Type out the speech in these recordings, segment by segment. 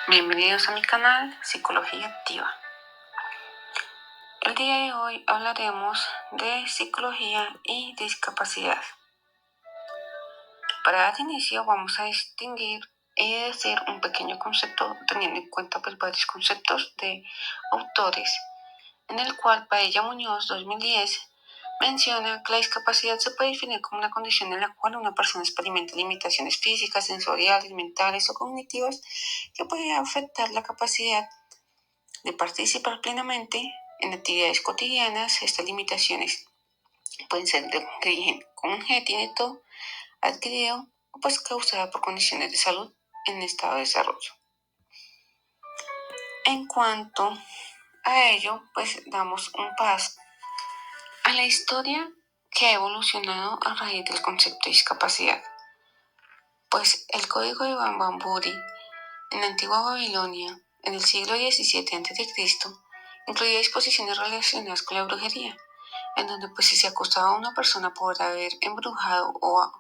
Bienvenidos a mi canal Psicología Activa. El día de hoy hablaremos de psicología y discapacidad. Para dar inicio vamos a distinguir y decir un pequeño concepto teniendo en cuenta varios conceptos de autores, en el cual Padilla Muñoz 2010 menciona que la discapacidad se puede definir como una condición en la cual una persona experimenta limitaciones físicas, sensoriales, mentales o cognitivas que pueden afectar la capacidad de participar plenamente en actividades cotidianas. Estas limitaciones pueden ser de origen congénito, adquirido o pues causada por condiciones de salud en estado de desarrollo. En cuanto a ello, pues damos un paso a la historia que ha evolucionado a raíz del concepto de discapacidad. Pues el código de Banburi en la antigua Babilonia, en el siglo XVII a.C., incluía disposiciones relacionadas con la brujería, en donde pues si se acusaba a una persona por haber embrujado o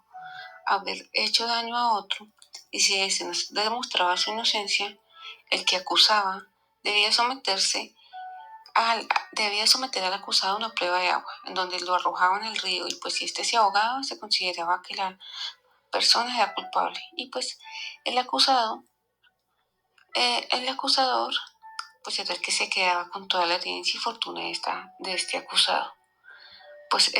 haber hecho daño a otro, y si éste no demostraba su inocencia, el que acusaba debía someter al acusado a una prueba de agua, en donde lo arrojaban al río, y pues si éste se ahogaba, se consideraba que la persona era culpable, y pues el acusador pues era el que se quedaba con toda la herencia y fortuna de este acusado. Pues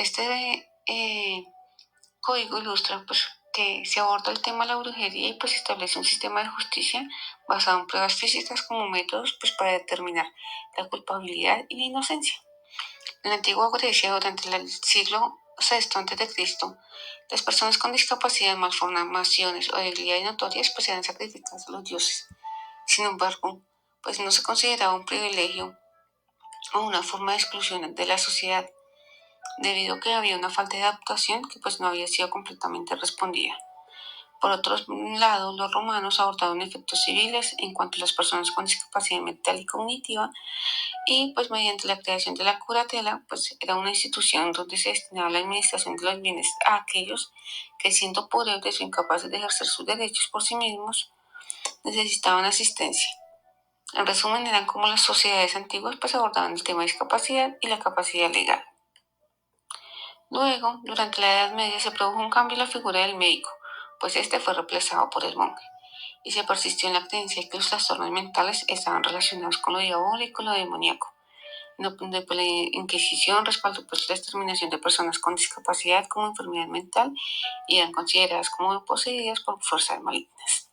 código ilustra pues que se aborda el tema de la brujería y pues establece un sistema de justicia basado en pruebas físicas como métodos pues para determinar la culpabilidad y la inocencia. En la antigua Grecia, durante el siglo VI a.C., las personas con discapacidad, malformaciones o debilidades notorias pues eran sacrificadas a los dioses. Sin embargo, pues no se consideraba un privilegio o una forma de exclusión de la sociedad, debido a que había una falta de adaptación que pues no había sido completamente respondida. Por otro lado, los romanos abordaron efectos civiles en cuanto a las personas con discapacidad mental y cognitiva, y pues mediante la creación de la curatela, pues era una institución donde se destinaba la administración de los bienes a aquellos que, siendo pobres o incapaces de ejercer sus derechos por sí mismos, necesitaban asistencia. En resumen, eran como las sociedades antiguas pues abordaban el tema de discapacidad y la capacidad legal. Luego, durante la Edad Media se produjo un cambio en la figura del médico, pues este fue reemplazado por el monje, y se persistió en la creencia de que los trastornos mentales estaban relacionados con lo diabólico y lo demoníaco. Donde la Inquisición respaldó pues la exterminación de personas con discapacidad como enfermedad mental y eran consideradas como poseídas por fuerzas malignas.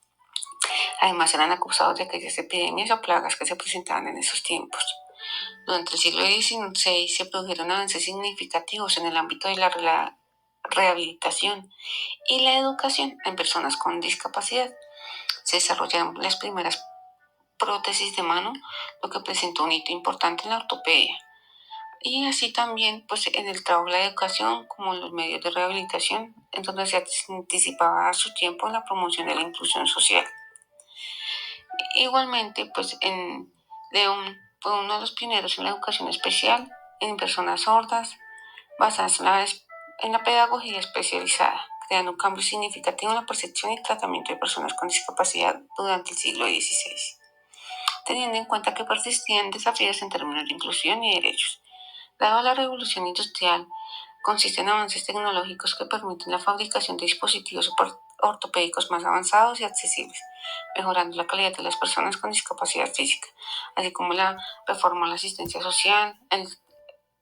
Además, eran acusados de aquellas epidemias o plagas que se presentaban en esos tiempos. Durante el siglo XVI se produjeron avances significativos en el ámbito de la rehabilitación y la educación en personas con discapacidad. Se desarrollaron las primeras prótesis de mano, lo que presentó un hito importante en la ortopedia. Y así también pues en el trabajo de la educación como en los medios de rehabilitación, en donde se anticipaba a su tiempo en la promoción de la inclusión social. Igualmente, pues León fue uno de los pioneros en la educación especial en personas sordas, basadas en la pedagogía especializada, creando un cambio significativo en la percepción y tratamiento de personas con discapacidad durante el siglo XVI, teniendo en cuenta que persistían desafíos en términos de inclusión y derechos. Dado la revolución industrial, consiste en avances tecnológicos que permiten la fabricación de dispositivos ortopédicos más avanzados y accesibles, mejorando la calidad de las personas con discapacidad física, así como la reforma a la asistencia social,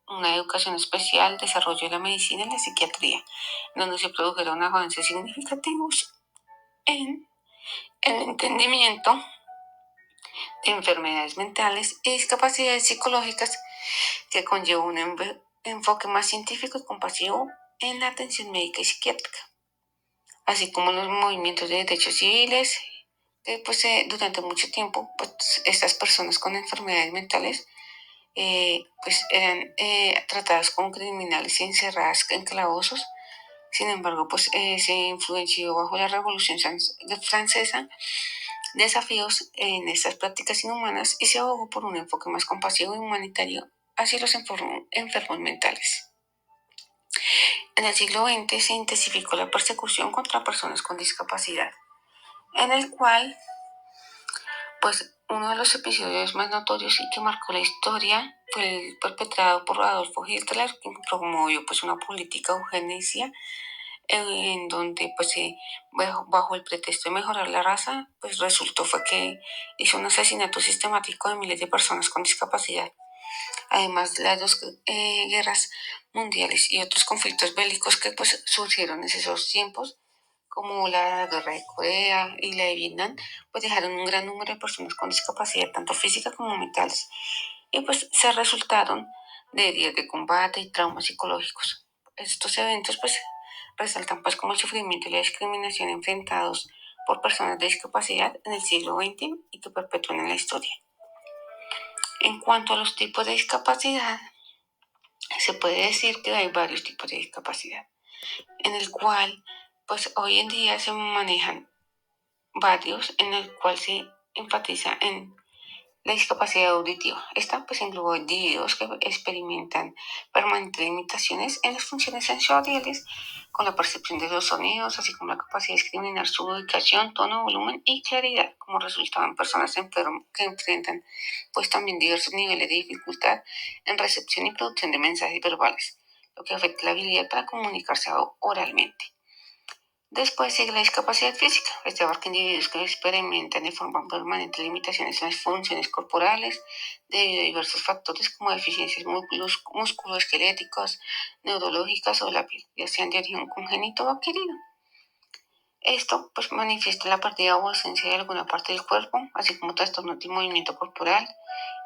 una educación especial, desarrollo de la medicina y la psiquiatría, donde se produjeron avances significativos en el entendimiento de enfermedades mentales y discapacidades psicológicas, que conlleva un enfoque más científico y compasivo en la atención médica y psiquiátrica, así como los movimientos de derechos civiles. Durante mucho tiempo pues, estas personas con enfermedades mentales pues eran tratadas como criminales y encerradas en calabozos. Sin embargo, pues se influenció bajo la Revolución Francesa desafíos en estas prácticas inhumanas y se abogó por un enfoque más compasivo y humanitario hacia los enfermos mentales. En el siglo XX se intensificó la persecución contra personas con discapacidad, en el cual Pues uno de los episodios más notorios y que marcó la historia fue el perpetrado por Adolfo Hitler, quien promovió pues una política eugenesia en donde pues bajo el pretexto de mejorar la raza, pues resultó fue que hizo un asesinato sistemático de miles de personas con discapacidad. Además de las dos guerras mundiales y otros conflictos bélicos que pues surgieron en esos tiempos, como la guerra de Corea y la de Vietnam, pues dejaron un gran número de personas con discapacidad, tanto física como mentales, y pues se resultaron de heridas de combate y traumas psicológicos. Estos eventos pues resaltan pues como el sufrimiento y la discriminación enfrentados por personas de discapacidad en el siglo XX y que perpetúan en la historia. En cuanto a los tipos de discapacidad, se puede decir que hay varios tipos de discapacidad, en el cual pues hoy en día se manejan varios, en el cual se enfatiza en la discapacidad auditiva. Esta pues engloba individuos que experimentan permanentes limitaciones en las funciones sensoriales con la percepción de los sonidos, así como la capacidad de discriminar su ubicación, tono, volumen y claridad. Como resultado en personas enfermas que enfrentan pues también diversos niveles de dificultad en recepción y producción de mensajes verbales, lo que afecta la habilidad para comunicarse oralmente. Después sigue la discapacidad física. Este abarca individuos que experimentan de forma permanente limitaciones en las funciones corporales debido a diversos factores como deficiencias musculoesqueléticas, neurológicas o de la piel, ya sean de origen congénito o adquirido. Esto pues manifiesta la pérdida o ausencia de alguna parte del cuerpo, así como trastornos del movimiento corporal,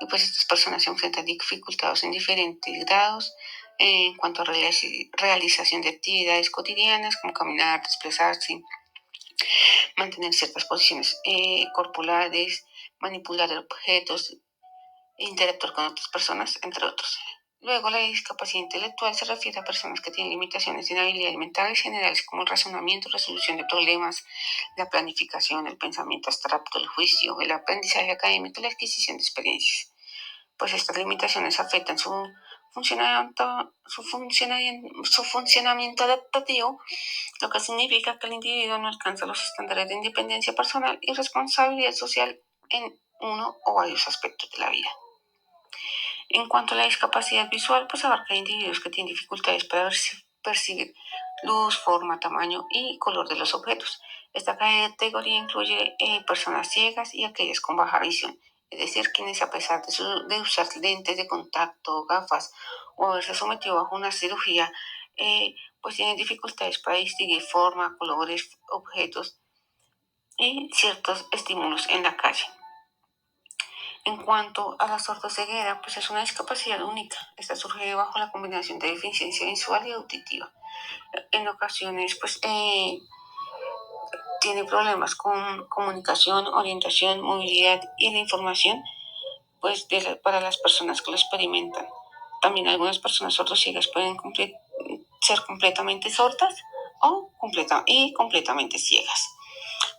y pues estas personas se enfrentan dificultades en diferentes grados en cuanto a realización de actividades cotidianas como caminar, desplazarse, mantener ciertas posiciones corporales, manipular objetos, interactuar con otras personas, entre otros. Luego, la discapacidad intelectual se refiere a personas que tienen limitaciones en habilidades mentales generales como el razonamiento, resolución de problemas, la planificación, el pensamiento abstracto, el juicio, el aprendizaje académico y la adquisición de experiencias. Pues estas limitaciones afectan su funcionamiento adaptativo, lo que significa que el individuo no alcanza los estándares de independencia personal y responsabilidad social en uno o varios aspectos de la vida. En cuanto a la discapacidad visual, pues abarca individuos que tienen dificultades para percibir luz, forma, tamaño y color de los objetos. Esta categoría incluye personas ciegas y aquellas con baja visión, es decir, quienes a pesar de usar lentes de contacto, gafas o haberse sometido bajo una cirugía, pues tienen dificultades para distinguir forma, colores, objetos y ciertos estímulos en la calle. En cuanto a la sordoceguera, pues es una discapacidad única. Esta surge bajo la combinación de deficiencia visual y auditiva. En ocasiones, pues tiene problemas con comunicación, orientación, movilidad y la información, pues para las personas que lo experimentan. También algunas personas sordociegas pueden ser completamente sordas o completamente ciegas,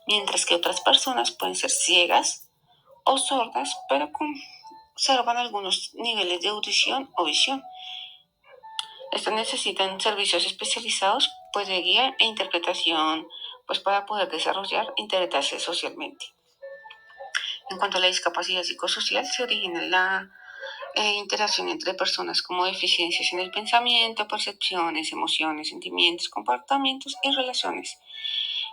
mientras que otras personas pueden ser ciegas o sordas, pero conservan algunos niveles de audición o visión. Estas necesitan servicios especializados pues de guía e interpretación pues para poder desarrollar e integrarse socialmente. En cuanto a la discapacidad psicosocial, se origina la interacción entre personas como deficiencias en el pensamiento, percepciones, emociones, sentimientos, comportamientos y relaciones,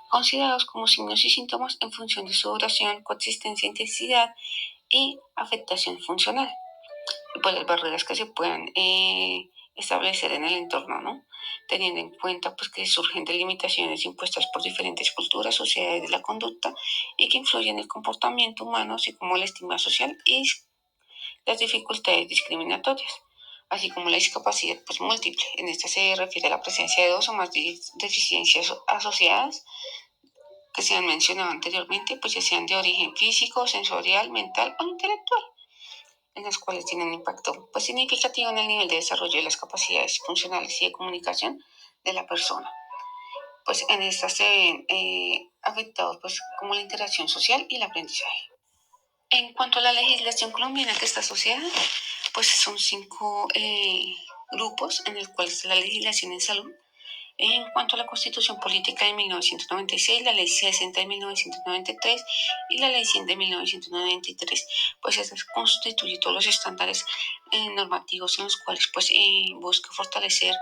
considerados como signos y síntomas en función de su duración, consistencia, intensidad y afectación funcional, y pues las barreras que se puedan establecer en el entorno, ¿no? Teniendo en cuenta pues que surgen de limitaciones impuestas por diferentes culturas, sociedades de la conducta y que influyen en el comportamiento humano, así como la estima social y las dificultades discriminatorias, así como la discapacidad pues múltiple. En esta se refiere a la presencia de dos o más deficiencias asociadas que se han mencionado anteriormente, pues ya sean de origen físico, sensorial, mental o intelectual, en las cuales tienen impacto pues, significativo en el nivel de desarrollo de las capacidades funcionales y de comunicación de la persona. Pues en estas se ven afectados pues, como la interacción social y el aprendizaje. En cuanto a la legislación colombiana que está asociada, pues son 5 grupos en el cual está la legislación en salud, En cuanto a la Constitución Política de 1996, la Ley 60 de 1993 y la Ley 100 de 1993, pues esta constituye todos los estándares normativos en los cuales pues busca fortalecer,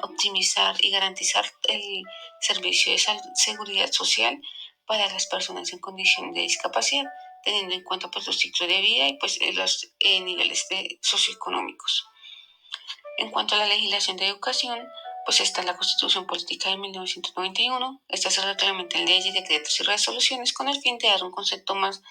optimizar y garantizar el servicio de seguridad social para las personas en condición de discapacidad, teniendo en cuenta pues los ciclos de vida y pues los niveles socioeconómicos. En cuanto a la legislación de educación, pues está la Constitución Política de 1991. Esta se reglamenta en leyes, decretos y resoluciones con el fin de dar un concepto más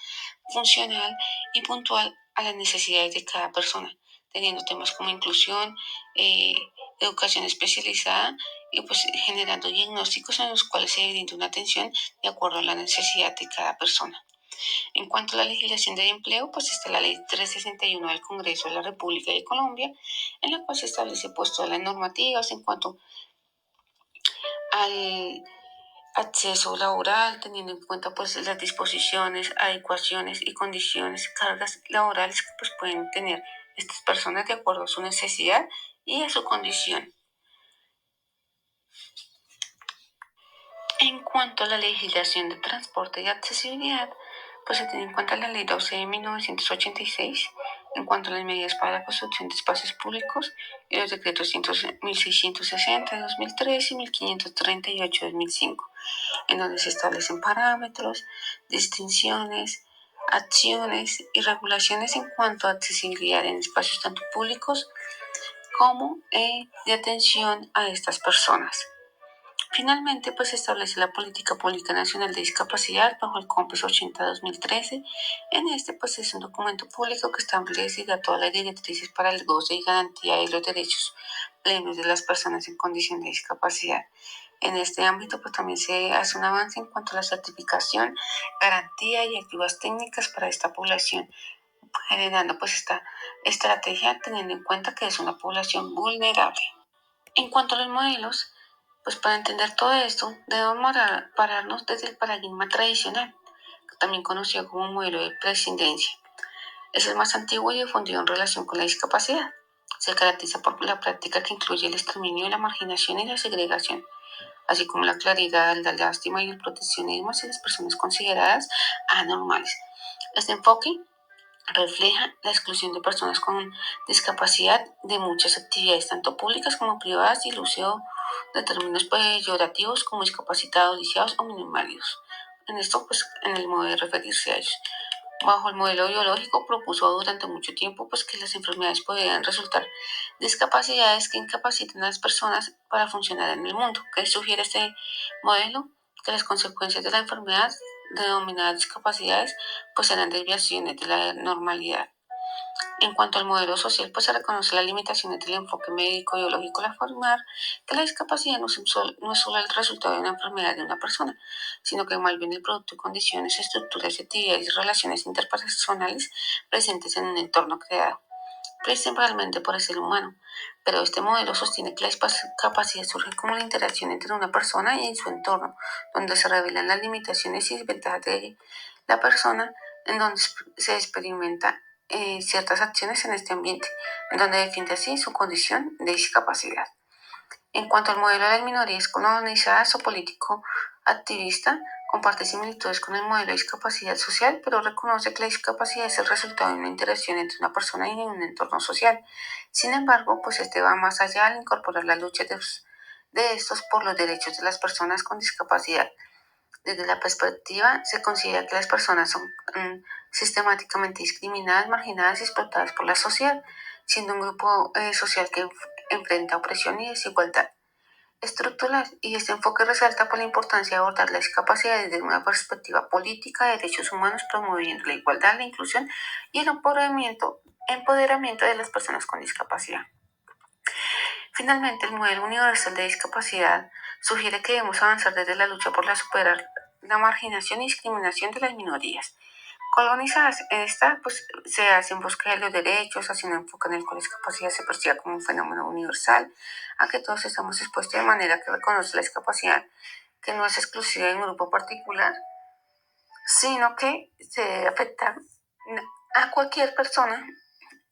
funcional y puntual a las necesidades de cada persona, teniendo temas como inclusión, eh, educación especializada y pues generando diagnósticos en los cuales se brinda una atención de acuerdo a la necesidad de cada persona. En cuanto a la legislación de empleo, pues está la Ley 361 del Congreso de la República de Colombia, en la cual se establece pues todas las normativas en cuanto al acceso laboral, teniendo en cuenta pues las disposiciones, adecuaciones y condiciones, cargas laborales que pues pueden tener estas personas de acuerdo a su necesidad y a su condición. En cuanto a la legislación de transporte y accesibilidad, pues se tiene en cuenta la Ley 12 de 1986 en cuanto a las medidas para la construcción de espacios públicos y los decretos 1660 de 2003 y 1538 de 2005, en donde se establecen parámetros, distinciones, acciones y regulaciones en cuanto a accesibilidad en espacios tanto públicos como de atención a estas personas. Finalmente, pues se establece la Política Pública Nacional de Discapacidad bajo el COMPES 80-2013. En este, pues es un documento público que establece todas las directrices para el goce y garantía de los derechos plenos de las personas en condición de discapacidad. En este ámbito, pues también se hace un avance en cuanto a la certificación, garantía y ayudas técnicas para esta población, generando pues esta estrategia teniendo en cuenta que es una población vulnerable. En cuanto a los modelos, pues para entender todo esto, debemos pararnos desde el paradigma tradicional, también conocido como modelo de prescindencia. Es el más antiguo y difundido en relación con la discapacidad. Se caracteriza por la práctica que incluye el exterminio, la marginación y la segregación, así como la claridad, la lástima y el proteccionismo hacia las personas consideradas anormales. Este enfoque refleja la exclusión de personas con discapacidad de muchas actividades, tanto públicas como privadas, y el uso de términos peyorativos como discapacitados, lisiados o minusválidos. En esto, pues, en el modo de referirse a ellos. Bajo el modelo biológico propuso durante mucho tiempo pues, que las enfermedades podían resultar discapacidades que incapacitan a las personas para funcionar en el mundo. ¿Qué sugiere este modelo? Que las consecuencias de la enfermedad denominadas discapacidades pues eran desviaciones de la normalidad. En cuanto al modelo social, pues se reconoce las limitaciones del enfoque médico biológico al afirmar que la discapacidad no es solo el resultado de una enfermedad de una persona, sino que más bien el producto de condiciones, estructuras, actividades y relaciones interpersonales presentes en un entorno creado principalmente por el ser humano. Pero este modelo sostiene que la discapacidad surge como la interacción entre una persona y su entorno, donde se revelan las limitaciones y desventajas de la persona, en donde se experimenta ciertas acciones en este ambiente, en donde defiende así su condición de discapacidad. En cuanto al modelo de las minorías colonizadas o político activista, comparte similitudes con el modelo de discapacidad social, pero reconoce que la discapacidad es el resultado de una interacción entre una persona y un entorno social. Sin embargo, pues este va más allá al incorporar la lucha de estos por los derechos de las personas con discapacidad. Desde la perspectiva, se considera que las personas son sistemáticamente discriminadas, marginadas y explotadas por la sociedad, siendo un grupo social que enfrenta opresión y desigualdad estructural, y este enfoque resalta por la importancia de abordar la discapacidad desde una perspectiva política de derechos humanos, promoviendo la igualdad, la inclusión y el empoderamiento de las personas con discapacidad. Finalmente, el modelo universal de discapacidad sugiere que debemos avanzar desde la lucha por superar la marginación y discriminación de las minorías colonizadas. Esta pues, se hace en búsqueda de los derechos, hacia un enfoque en el cual la discapacidad se percibe como un fenómeno universal, a que todos estamos expuestos de manera que reconoce la discapacidad, que no es exclusiva de un grupo particular, sino que se debe afectar a cualquier persona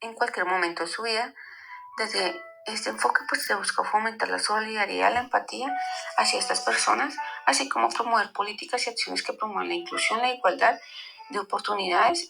en cualquier momento de su vida, desde Este enfoque se busca fomentar la solidaridad, la empatía hacia estas personas, así como promover políticas y acciones que promuevan la inclusión, la igualdad de oportunidades